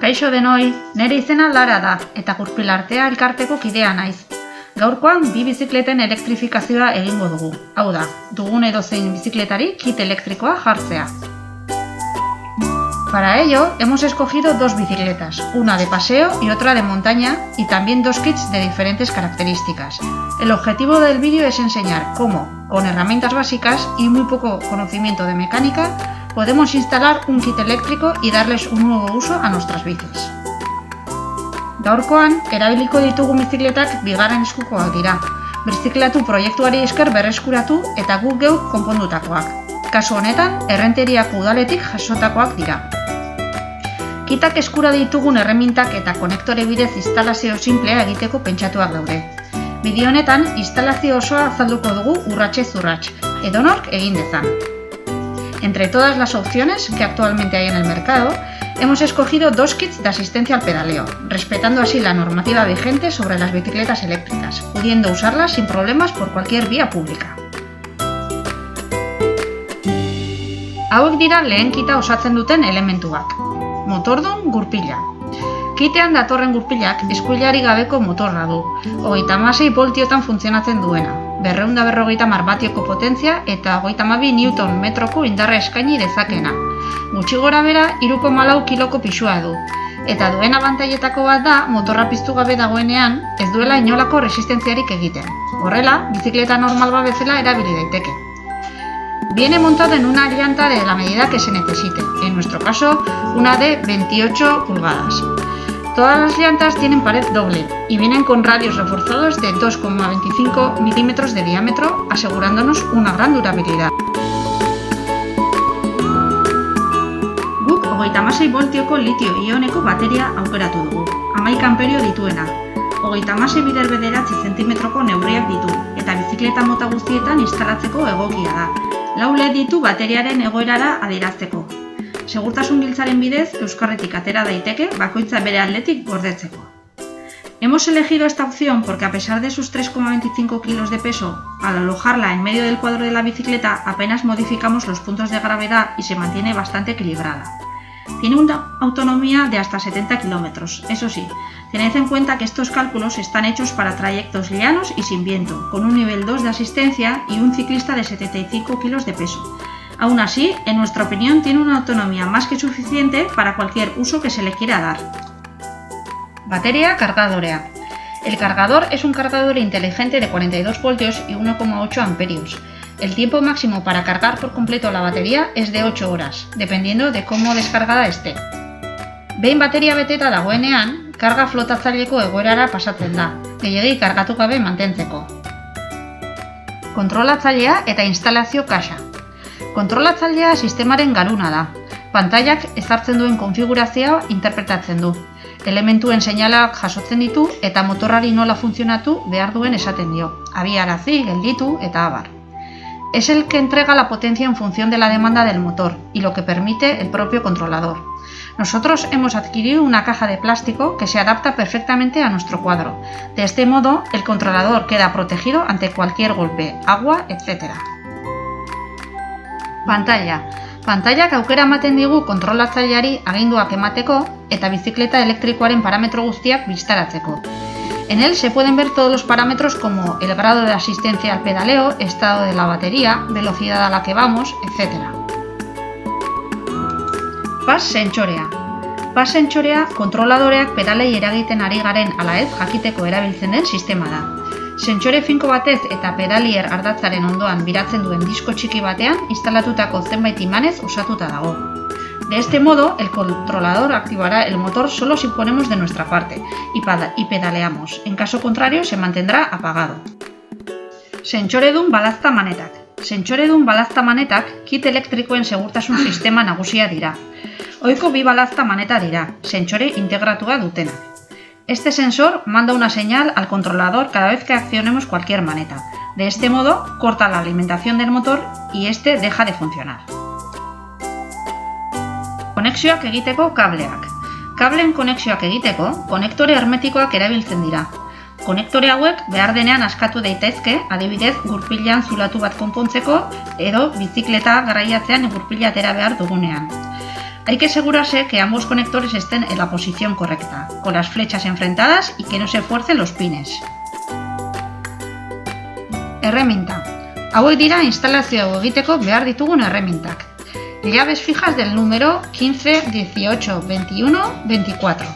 Kaixo denoi, nire izena Lara da eta Gurpilartea elkarteko kidea naiz. Gaurkoan bi bizikleten elektrifikazioa egingo dugu. Hau da, dugun edozein bizikletari kit elektrikoa jartzea. Para ello, hemos escogido dos bicicletas, una de paseo y otra de montaña, y también dos kits de diferentes características. El objetivo del vídeo es enseñar cómo, con herramientas básicas y muy poco conocimiento de mecánica, podemos instalar un kit eléctrico y darles un nuevo uso a nuestras bicis. Gaurkoan, erabiliko ditugun bizikletak bigarren eskukoak dira. Birziklatu proiektuari esker berreskuratu eta guk geuk konpondutakoak. Kasu honetan, Errenteriako udaletik jasotakoak dira. Kitak eskura ditugun erremintak eta konektore bidez instalazio sinplea egiteko pentsatuak daude. Bideo honetan, instalazio osoa azalduko dugu urratsez urrats, edonork egin dezan. Entre todas las opciones que actualmente hay en el mercado, hemos escogido dos kits de asistencia al pedaleo, respetando así la normativa vigente sobre las bicicletas eléctricas, pudiendo usarlas sin problemas por cualquier vía pública. Hauek dira lehen kita osatzen duten elementuak. Motordun gurpila. Kitean datorren gurpilak eskuilari gabeko motorra du, 36 voltiotan funtzionatzen duena, 250 batioko potentzia eta 32 newton metroko indarra eskaini dezakena. Gutxi gora bera 3,4 kiloko pisua du, eta duen abantailetako bat da motorra piztu gabe dagoenean ez duela inolako resistentziarik egiten. Horrela, bizikleta normal bat bezala erabili daiteke. Viene montado en una llanta de la medida que se necesite, en nuestro caso una de 28 pulgadas. Todas las llantas tienen pared doble y vienen con radios reforzados de 2,25 milímetros de diámetro, asegurándonos una gran durabilidad. Guk 36 voltioko litio-ioneko bateria aukeratu dugu, 11 amperio dituena, 36 bider bederatzi zentimetroko neurriak ditu, eta bizikleta mota guztietan instalatzeko egokia da. 4 LED ditu bateriaren egoerara adierazteko. Segurtasun giltzaren bidez, euskarretik atera daiteke, bakoitza bere aldetik gordetzeko. Hemos elegido esta opción porque a pesar de sus 3,25 kilos de peso, al alojarla en medio del cuadro de la bicicleta apenas modificamos los puntos de gravedad y se mantiene bastante equilibrada. Tiene una autonomía de hasta 70 kilómetros, eso sí, tened en cuenta que estos cálculos están hechos para trayectos llanos y sin viento, con un nivel 2 de asistencia y un ciclista de 75 kilos de peso. Aún así, en nuestra opinión, tiene una autonomía más que suficiente para cualquier uso que se le quiera dar. Batería cargadorea. El cargador es un cargador inteligente de 42 voltios y 1,8 amperios. El tiempo máximo para cargar por completo la batería es de 8 horas, dependiendo de cómo descargada esté. Behin bateria beteta dagoenean, karga flotatzaileko egoerara pasatzen da, gehiegi kargatu gabe mantentzeko. Kontrolatzailea eta instalazio kaxa. Kontrolatzailea sistemaren garuna da. Pantailak ezartzen duen konfigurazioa interpretatzen du. Elementuen seinalak jasotzen ditu eta motorrari nola funtzionatu behar duen esaten dio. Abiarazi, gelditu eta abar. Es el que entrega la potencia en función de la demanda del motor y lo que permite el propio controlador. Nosotros hemos adquirido una caja de plástico que se adapta perfectamente a nuestro cuadro. De este modo, el controlador queda protegido ante cualquier golpe, agua, etc. Pantalla. Pantailak aukera ematen digu kontrolatzaileari aginduak emateko eta bizikleta elektrikoaren parametro guztiak bistaratzeko. En él se pueden ver todos los parámetros como el grado de asistencia al pedaleo, estado de la batería, velocidad a la que vamos, etc. Pas sentsorea. Pas sentsorea kontroladoreak pedalei eragiten ari garen ala ez jakiteko erabiltzen den sistema da. Sentsore finko batez eta pedalier ardatzaren ondoan biratzen duen disko txiki batean instalatutako zenbait imanez osatuta dago. De este modo, el controlador activará el motor solo si ponemos de nuestra parte y pedaleamos. En caso contrario, se mantendrá apagado. Sentsoredun balazta manetak. Sentsoredun balazta manetak kit elektrikoen segurtasun sistema nagusia dira. Ohiko bi balazta maneta dira, sentsore integratua dutenak. Este sensor manda una señal al controlador cada vez que accionemos cualquier maneta. De este modo, corta la alimentación del motor y este deja de funcionar. Konexioak egiteko kableak. Kableen konexioak egiteko, konektore hermetikoak erabiltzen dira. Konektore hauek behar denean askatu daitezke, adibidez gurpilean zulatu bat konpontzeko edo bizikleta garraiatzean gurpila atera behar dugunean. Hay que asegurarse que ambos conectores estén en la posición correcta, con las flechas enfrentadas y que no se fuercen los pines. Erreminta. Hauek dira instalazio egiteko behar ditugun erremintak. Llaves fijas del número 15, 18, 21, 24.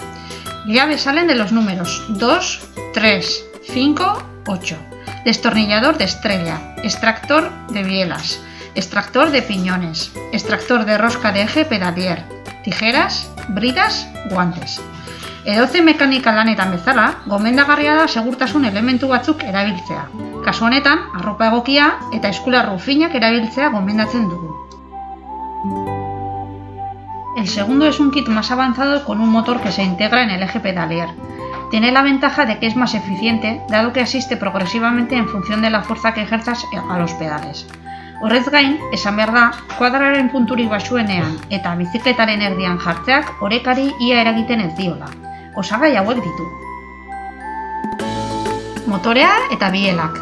Llaves salen de los números 2, 3, 5, 8. Destornillador de estrella, extractor de bielas, extractor de piñones, extractor de rosca de eje pedalier, tijeras, bridas, guantes. Edozein mekanika lanetan bezala, gomendagarria da segurtasun elementu batzuk erabiltzea. Kasu honetan, arropa egokia eta eskularru finak erabiltzea gomendatzen dugu. El segundo es un kit más avanzado con un motor que se integra en el eje pedalier. Tiene la ventaja de que es más eficiente, dado que asiste progresivamente en función de la fuerza que ejerzas a los pedales. Horrez gain, esan behar da, kuadraren punturik baxuenean eta bizikletaren erdian jartzeak orekari ia eragiten ez diola. Osagai hauek ditu. Motorea eta bielak.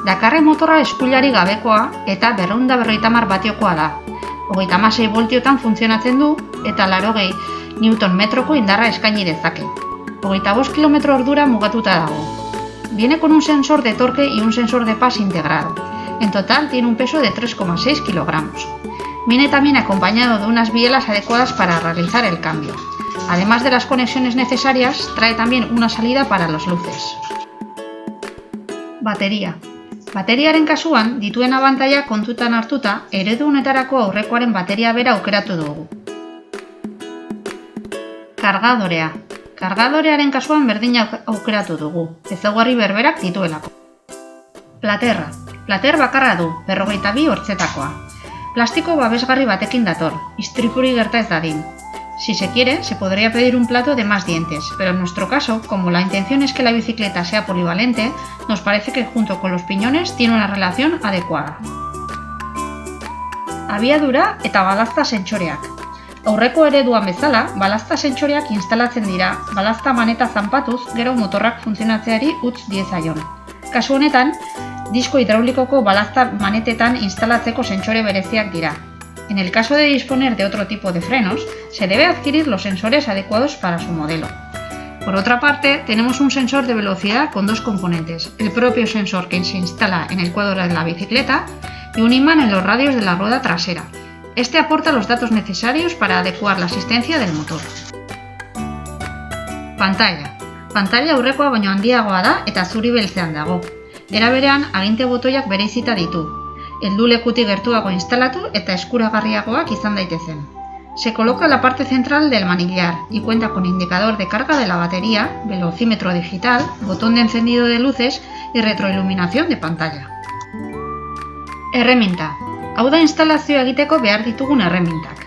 Dakarren motorra eskuilari gabekoa eta 250 batiokoa da. 36 voltiotan funtzionatzen du eta 80 Nm indarra eskaini dezake. 25 km/h mugatuta dago. Viene con un sensor de torque y un sensor de pas integrado. En total tiene un peso de 3,6 kg. Viene también acompañado de unas bielas adecuadas para realizar el cambio. Además de las conexiones necesarias, trae también una salida para las luces. Batería. Bateriaren kasuan, dituen abantaila kontutan hartuta, eredu honetarako aurrekoaren bateria bera aukeratu dugu. Kargadorea. Kargadorearen kasuan berdin aukeratu dugu, ezaugarri berberak dituelako. Platerra. Plater bakarra du, 52 hortzetakoa. Plastiko babesgarri batekin dator, istripuri gerta ez dadin. Si se quiere, se podría pedir un plato de más dientes, pero en nuestro caso, como la intención es que la bicicleta sea polivalente, nos parece que junto con los piñones tiene una relación adecuada. Abiadura eta balazta sentsoreak. Aurreko ereduan bezala, balazta sentsoreak instalatzen dira, balazta maneta zanpatuz, gero motorrak funtzionatzeari utz diezaion. Kasu honetan, disko hidraulikoko balazta manetetan instalatzeko sentsore bereziak dira. En el caso de disponer de otro tipo de frenos, se debe adquirir los sensores adecuados para su modelo. Por otra parte, tenemos un sensor de velocidad con dos componentes, el propio sensor que se instala en el cuadro de la bicicleta y un imán en los radios de la rueda trasera. Este aporta los datos necesarios para adecuar la asistencia del motor. Pantalla. Pantalla aurrekoa baino handiagoa da eta zuri beltzean dago. Era berean, aginte botoiak bereizita ditu. Heldulekutik gertuago instalatu eta eskuragarriagoak izan daitezen. Se coloca en la parte central del manillar y cuenta con indicador de carga de la batería, velocímetro digital, botón de encendido de luces y retroiluminación de pantalla. Erreminta. Hau da instalazioa egiteko behar ditugun erremintak.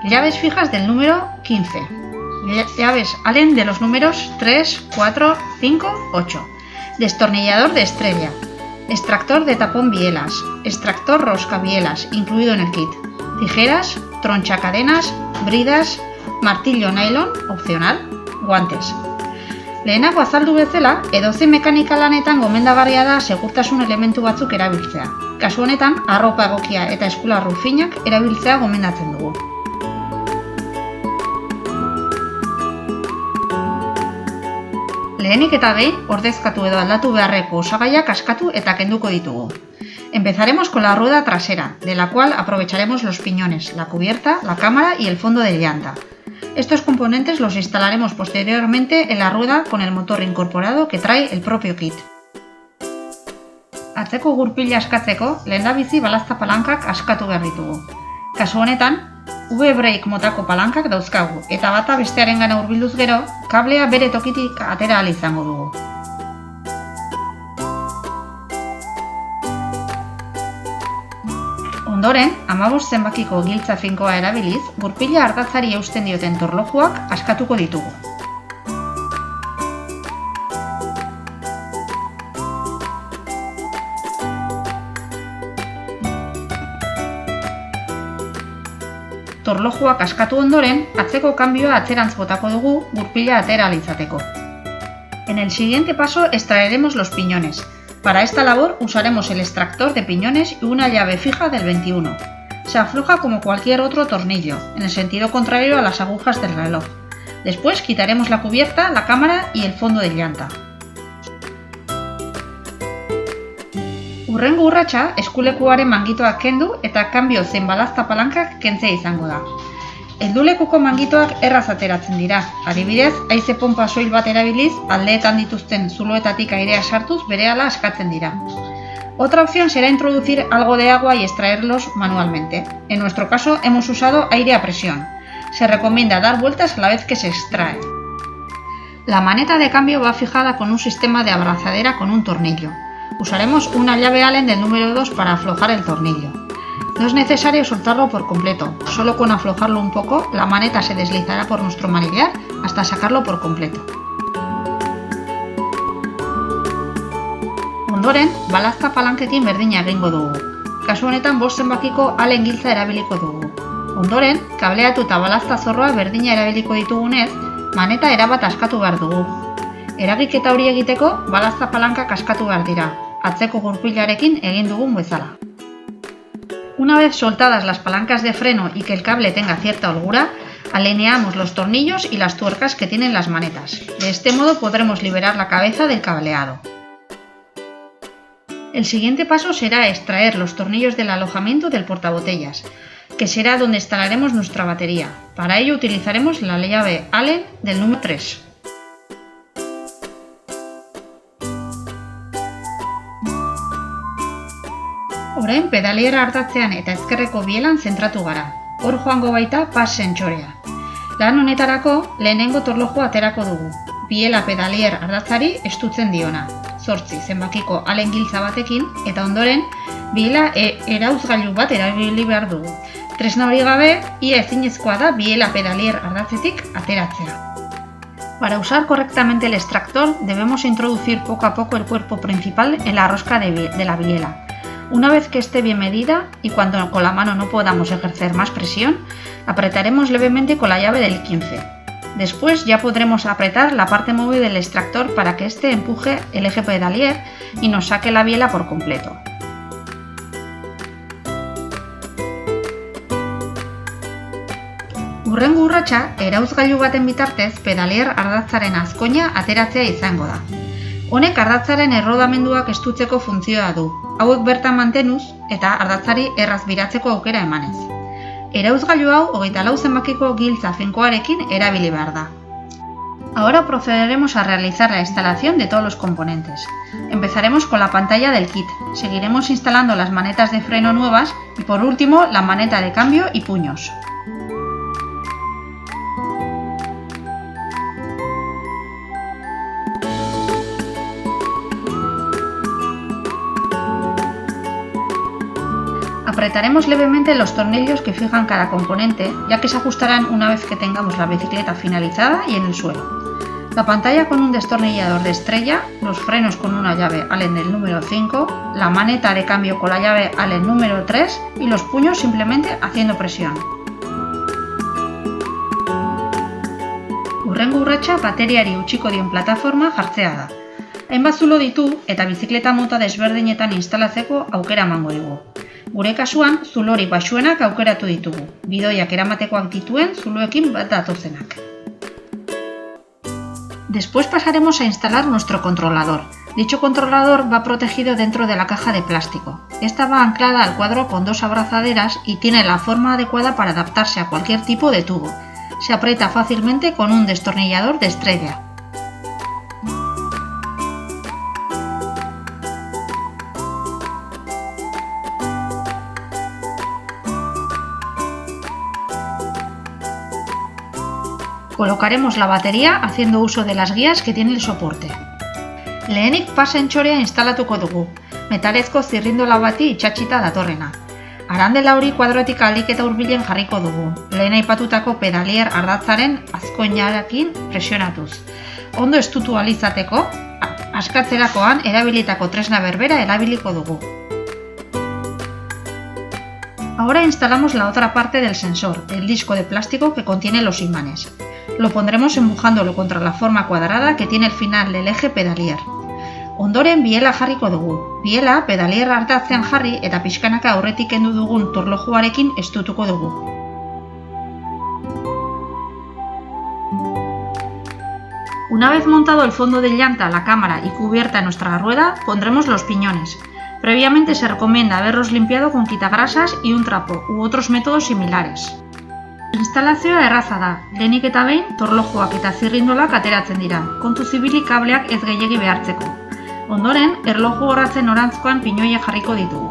Llaves fijas del número 15. Llaves Allen de los números 3, 4, 5, 8. Destornillador de estrella. Extractor de tapón bielas. Extractor rosca bielas, incluido en el kit. Tijeras, tronchacadenas, bridas, martillo nylon, opcional, guantes. Lehenago azaldu bezala, edozein mekanika lanetan gomendagarria da segurtasun elementu batzuk erabiltzea. Kasu honetan, arropa egokia eta eskularru finak erabiltzea gomendatzen dugu. Lehenik eta behin, ordezkatu edo aldatu beharreko osagaiak askatu eta kenduko ditugu. Empezaremos con la rueda trasera, de la cual aprovecharemos los piñones, la cubierta, la cámara y el fondo de llanta. Estos componentes los instalaremos posteriormente en la rueda con el motor incorporado que trae el propio kit. Atzeko gurpila askatzeko, lehendabizi balazta palankak askatu behar ditugu. Kasu honetan, V-brake motako palankak dauzkagu, eta bata bestearengana hurbilduz gero, kablea bere tokitik atera ahal izango dugu. Ondoren, 15 zenbakiko giltza finkoa erabiliz, gurpila ardatzari eusten dioten torlojuak askatuko ditugu. Torlojuak askatu ondoren, atzeko kanbioa atzerantz botako dugu gurpila atera ahal izateko. En el siguiente paso extraeremos los piñones. Para esta labor usaremos el extractor de piñones y una llave fija del 21. Se afloja como cualquier otro tornillo, en el sentido contrario a las agujas del reloj. Después quitaremos la cubierta, la cámara y el fondo de llanta. Hurrengo urratsa eskulekuaren mangitoak kendu eta kanbio zein balazta palankak kentzea izango da. Heldulekuko mangitoak erraz ateratzen dira. Adibidez, haize ponpa soil bat erabiliz, aldeetan dituzten zuloetatik airea sartuz berehala askatzen dira. Otra opción será introducir algo de agua y extraerlos manualmente. En nuestro caso hemos usado aire a presión. Se recomienda dar vueltas a la vez que se extrae. La maneta de cambio va fijada con un sistema de abrazadera con un tornillo. Usaremos una llave Allen del número 2 para aflojar el tornillo. No es necesario soltarlo por completo, solo con aflojarlo un poco la maneta se deslizará por nuestro manillar hasta sacarlo por completo. Ondoren, balazta palankekin berdina egingo dugu. Kasu honetan 5 zenbakiko Allen giltza erabiliko dugu. Ondoren, kableatu eta balazta zorroa berdina erabiliko ditugunez, maneta erabat askatu behar dugu. Eragiketa hori egiteko, balazta palankak askatu behar dira, atzeko gurpilarekin egin dugun bezala. Una vez soltadas las palancas de freno y que el cable tenga cierta holgura, alineamos los tornillos y las tuercas que tienen las manetas. De este modo podremos liberar la cabeza del cableado. El siguiente paso será extraer los tornillos del alojamiento del portabotellas, que será donde instalaremos nuestra batería. Para ello utilizaremos la llave Allen del número 3. Orain pedaliera ardatzean eta ezkerreko bielan zentratu gara. Hor joango baita pas sentsorea. Lan honetarako lehenengo torlojua aterako dugu. Biela pedalier ardatzari estutzen diona. 8 zenbakiko Allen giltza batekin eta ondoren biela erauzgailu bat erabili behar dugu. Tresna hori gabe, ia ezinezkoa da biela pedalier ardatzetik ateratzea. Para usar correctamente el extractor debemos introducir poco a poco el cuerpo principal en la rosca de la biela. Una vez que esté bien medida y cuando con la mano no podamos ejercer más presión, apretaremos levemente con la llave del 15. Después ya podremos apretar la parte móvil del extractor para que éste empuje el eje pedalier y nos saque la biela por completo. Hurrengo urratsa, erauzgailu baten bitartez pedalier ardatzaren azkoina ateratzea izango da. Honek ardatzaren errodamenduak estutzeko funtzioa du, hauek bertan mantenuz eta ardatzari erraz biratzeko aukera emanez. Erauzgailu hau 24 zenbakiko giltza finkoarekin erabili behar da. Ahora procederemos a realizar la instalación de todos los componentes. Empezaremos con la pantalla del kit, seguiremos instalando las manetas de freno nuevas y por último la maneta de cambio y puños. Apretaremos levemente los tornillos que fijan cada componente, ya que se ajustarán una vez que tengamos la bicicleta finalizada y en el suelo. La pantalla con un destornillador de estrella, los frenos con una llave Allen del número 5, la maneta de cambio con la llave Allen número 3 y los puños simplemente haciendo presión. Hurrengo urratsa bateriari utziko dion plataforma jartzea da. Hainbat zulo ditu eta bizikleta mota desberdinetan instalatzeko aukera emango digu. Gure kasuan, zulori baxuenak aukeratu ditugu, bidoiak eramatekoak dituen zuloekin bat datozenak. Después pasaremos a instalar nuestro controlador. Dicho controlador va protegido dentro de la caja de plástico. Esta va anclada al cuadro con 2 abrazaderas y tiene la forma adecuada para adaptarse a cualquier tipo de tubo. Se aprieta fácilmente con un destornillador de estrella. Colocaremos la batería haciendo uso de las guías que tiene el soporte. Lehenik pas sentsorea instalatuko dugu, metalezko zirrindola bati itsatsita datorrena. Arandela hori kuadrotik ahalik eta hurbilen jarriko dugu, lehen aipatutako pedalier ardatzaren azkoinarekin presionatuz. Ondo estutu ahal izateko, askatzerakoan erabilitako tresna berbera erabiliko dugu. Ahora instalamos la otra parte del sensor, el disco de plástico que contiene los imanes. Lo pondremos empujándolo contra la forma cuadrada que tiene el final del eje pedalier. Ondoren biela jarriko dugu. Biela pedalier ardatzean jarri eta pixkanaka aurretik kendu dugun torlojuarekin estutuko dugu. Una vez montado el fondo de llanta, la cámara y cubierta nuestra rueda, pondremos los piñones. Previamente se recomienda haberlos limpiado con quitagrasas y un trapo u otros métodos similares. Instalazioa erraza da, lehenik eta behin torlojuak eta zirrindolak ateratzen dira, kontuz ibili kableak ez gehiegi behartzeko. Ondoren, erloju orratzen norantzkoan piñoiak jarriko ditugu.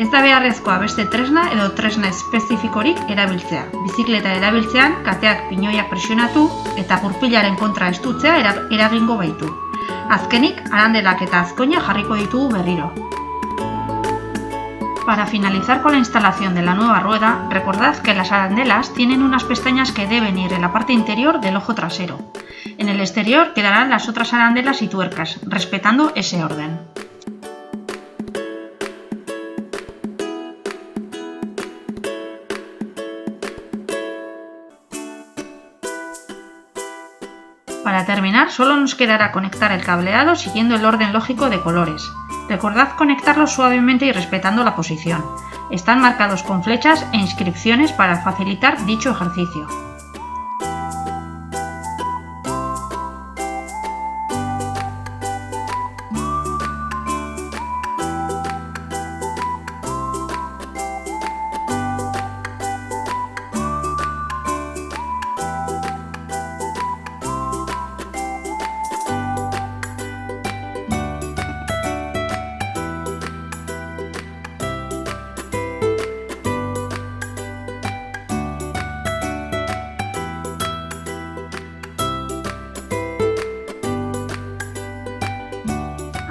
Ez da beharrezkoa beste tresna edo tresna espezifikorik erabiltzea. Bizikleta erabiltzean, kateak piñoiak presionatu eta gurpilaren kontra estutzea eragingo baitu. Azkenik, arandelak eta azkoina jarriko ditugu berriro. Para finalizar con la instalación de la nueva rueda, recordad que las arandelas tienen unas pestañas que deben ir en la parte interior del ojo trasero. En el exterior quedarán las otras arandelas y tuercas, respetando ese orden. Para terminar, solo nos quedará conectar el cableado siguiendo el orden lógico de colores. Recordad conectarlos suavemente y respetando la posición. Están marcados con flechas e inscripciones para facilitar dicho ejercicio.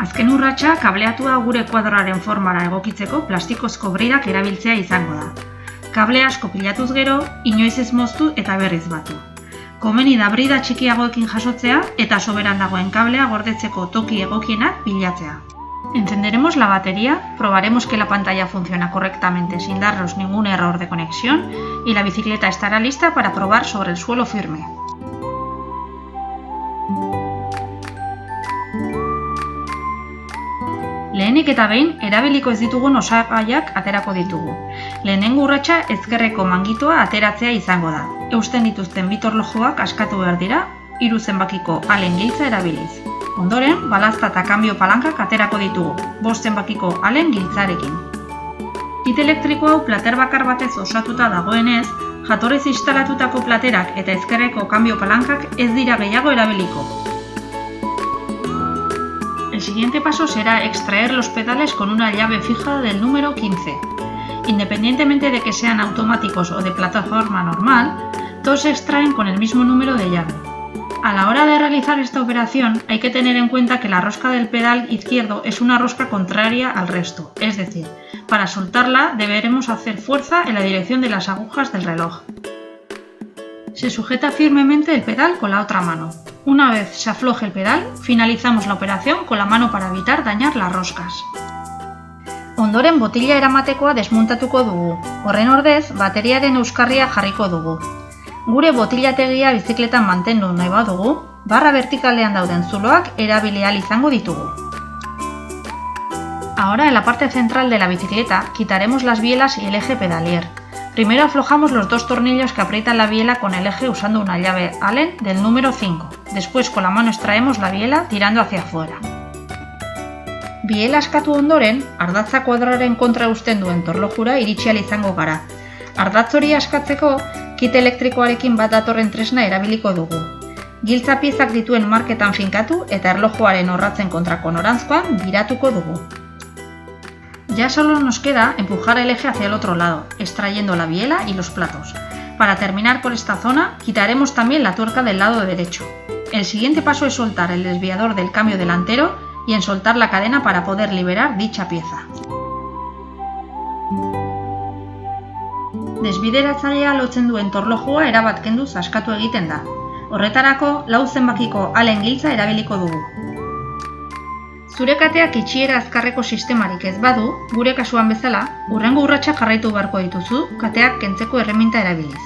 Azken urratsa kableatua gure kuadroaren formara egokitzeko plastikozko bridak erabiltzea izango da. Kable asko pilatuz gero, inoiz ez moztu eta berriz batu. Komeni da brida txikiagoekin jasotzea eta soberan dagoen kablea gordetzeko toki egokienak pilatzea. Encenderemos la batería, probaremos que la pantalla funciona correctamente sin darnos ningún error de conexión y la bicicleta estará lista para probar sobre el suelo firme. Lehenik eta behin, erabiliko ez ditugun osagaiak aterako ditugu. Lehenengo urratsa ezkerreko mangitoa ateratzea izango da. Eusten dituzten bi torlojuak askatu behar dira, 3 zenbakiko alen giltza erabiliz. Ondoren, balazta eta kanbio palankak aterako ditugu, 5 zenbakiko alen giltzarekin. Kit elektriko hau plater bakar batez osatuta dagoenez, jatorriz instalatutako platerak eta ezkerreko kanbio palankak ez dira gehiago erabiliko. El siguiente paso será extraer los pedales con una llave fija del número 15. Independientemente de que sean automáticos o de plataforma normal, todos se extraen con el mismo número de llave. A la hora de realizar esta operación hay que tener en cuenta que la rosca del pedal izquierdo es una rosca contraria al resto, es decir, para soltarla deberemos hacer fuerza en la dirección de las agujas del reloj. Se sujeta firmemente el pedal con la otra mano. Una vez se afloje el pedal, finalizamos la operación con la mano para evitar dañar las roscas. Ondoren botila eramatekoa desmuntatuko dugu. Horren ordez, bateriaren euskarria jarriko dugu. Gure botilategia bizikletan mantendu nahi badugu, barra vertikalean dauden zuloak erabili ahal izango ditugu. Ahora en la parte central de la bicicleta quitaremos las bielas y el eje pedalier. Primero aflojamos los 2 tornillos que aprietan la biela con el eje usando una llave Allen del número 5. Después con la mano extraemos la biela tirando hacia afuera. Biela askatu ondoren, ardatza kuadroaren kontra uzten duen torlojura iritsi ahal izango gara. Ardatz hori askatzeko, kit elektrikoarekin bat datorren tresna erabiliko dugu. Giltza piezak dituen marketan finkatu eta erlojuaren orratzen kontrako norantzkoan biratuko dugu. Ya solo nos queda empujar el eje hacia el otro lado, extrayendo la biela y los platos. Para terminar por esta zona, quitaremos también la tuerca del lado derecho. El siguiente paso es soltar el desviador del cambio delantero y ensoltar la cadena para poder liberar dicha pieza. Desbideratzailea lotzen duen torlojua erabat kenduz askatu egiten da. Horretarako, 4 zenbakiko alen giltza erabiliko dugu. Zure kateak itxiera azkarreko sistemarik ez badu, gure kasuan bezala, hurrengo urratsak jarraitu beharko dituzu kateak kentzeko erreminta erabiliz.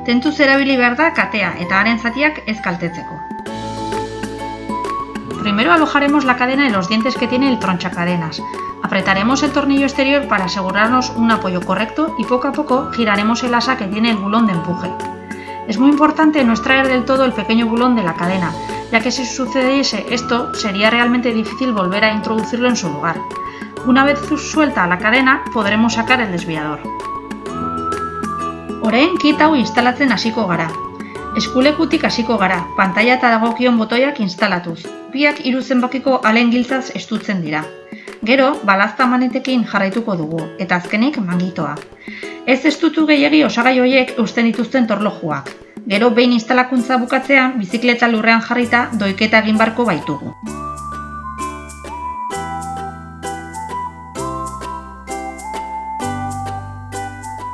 Tentuz erabili behar da katea eta haren zatiak ez kaltetzeko. Primero alojaremos la cadena en los dientes que tiene el tronchacadenas. Apretaremos el tornillo exterior para asegurarnos un apoyo correcto y poco a poco giraremos el asa que tiene el bulón de empuje. Es muy importante no extraer del todo el pequeño bulón de la cadena, ya que si sucediese esto sería realmente difícil volver a introducirlo en su lugar. Una vez suelta la cadena podremos sacar el desviador. Orain kit hau instalatzen hasiko gara. Eskulekutik hasiko gara, pantaila eta dagokion botoiak instalatuz. Biak 3 zenbakiko alen giltzaz estutzen dira. Gero, balazta manetekin jarraituko dugu, eta azkenik mangitoa. Ez estutu gehiegi osagai horiek eusten dituzten torlojuak. Gero, behin instalakuntza bukatzean, bizikleta lurrean jarrita doiketa egin barko baitugu.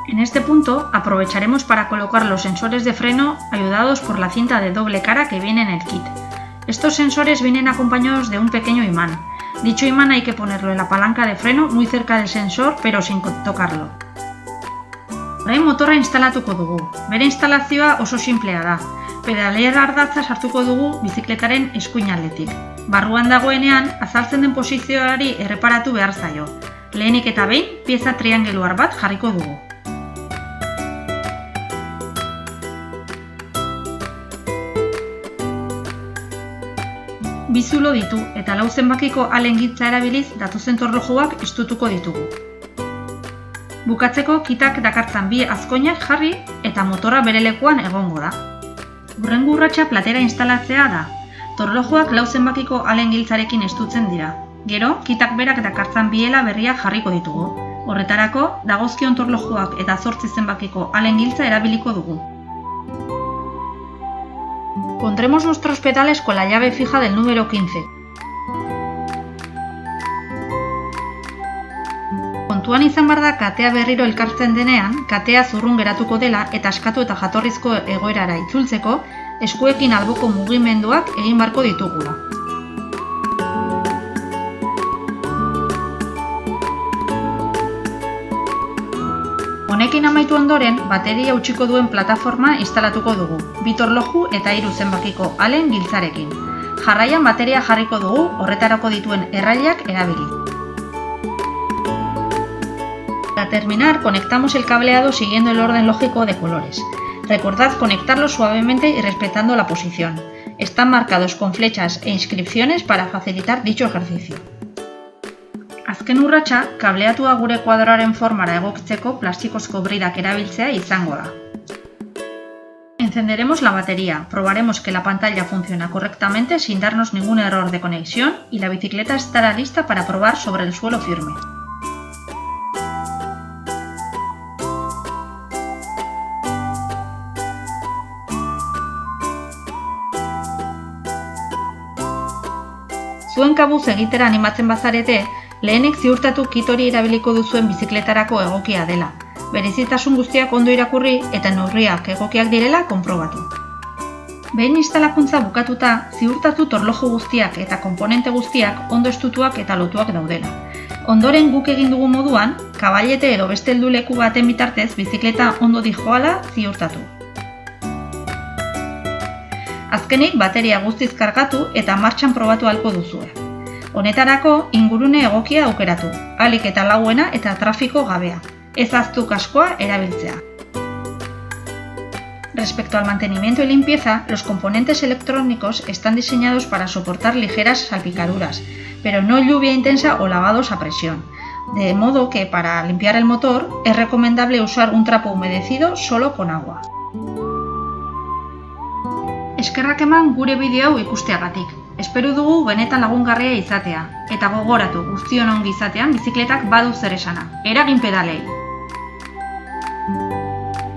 En este punto aprovecharemos para colocar los sensores de freno ayudados por la cinta de doble cara que viene en el kit. Estos sensores vienen acompañados de un pequeño imán. Dicho imán hay que ponerlo en la palanca de freno muy cerca del sensor pero sin tocarlo. Orain motorra instalatuko dugu. Bere instalazioa oso sinplea da. Pedalera ardatza sartuko dugu bizikletaren eskuin aldetik. Barruan dagoenean azaltzen den posizioari erreparatu behar zaio. Lehenik eta behin pieza triangeluar bat jarriko dugu. Bi zulo ditu eta 4 zenbakiko alen giltza erabiliz datozen torlojuak estutuko ditugu. Bukatzeko kitak dakartzan bi azkoinak jarri eta motorra bere lekuan egongo da. Hurrengo urratsa platera instalatzea da. Torlojuak 4 zenbakiko alen giltzarekin estutzen dira. Gero, kitak berak dakartzan biela berriak jarriko ditugu. Horretarako, dagozkion torlojuak eta 8 zenbakiko alen giltza erabiliko dugu. Pondremos nuestros pedales con la llave fija del número 15. Kontuan izan behar da katea berriro elkartzen denean, katea zurrun geratuko dela eta askatu eta jatorrizko egoerara itzultzeko, eskuekin alboko mugimenduak egin beharko ditugula. Honekin amaitu ondoren, bateria utziko duen plataforma instalatuko dugu, 2 torloju eta 3 zenbakiko alen giltzarekin. Jarraian bateria jarriko dugu, horretarako dituen errailak erabili. Para terminar, conectamos el cableado siguiendo el orden lógico de colores. Recordad conectarlo suavemente y respetando la posición. Están marcados con flechas e inscripciones para facilitar dicho ejercicio. Azken urratsa, kableatua gure kuadroaren formara egokitzeko plastikozko bridak erabiltzea izango da. Encenderemos la batería, probaremos que la pantalla funciona correctamente sin darnos ningún error de conexión y la bicicleta estará lista para probar sobre el suelo firme. Zuen kabuz egitera animatzen bazarete, lehenik ziurtatu kit hori erabiliko duzuen bizikletarako egokia dela. Berezitasun guztiak ondo irakurri eta neurriak egokiak direla konprobatu. Behin instalakuntza bukatuta, ziurtatu torloju guztiak eta konponente guztiak ondo estutuak eta lotuak daudela. Ondoren guk egin dugu moduan, kabailete edo beste helduleku baten bitartez bizikleta ondo dijoala ziurtatu. Azkenik bateria guztiz kargatu eta martxan probatu ahalko duzue. Honetarako ingurune egokia aukeratu, ahalik eta lauena eta trafiko gabea. Ez ahaztu kaskoa erabiltzea. Respecto al mantenimiento y limpieza, los componentes electrónicos están diseñados para soportar ligeras salpicaduras, pero no lluvia intensa o lavados a presión. De modo que para limpiar el motor es recomendable usar un trapo humedecido solo con agua. Eskerrak eman gure bideo hau ikusteagatik. Espero dugu benetan lagungarria izatea, eta gogoratu guztion ongi izatean bizikletak badu zer esana. Eragin pedalei!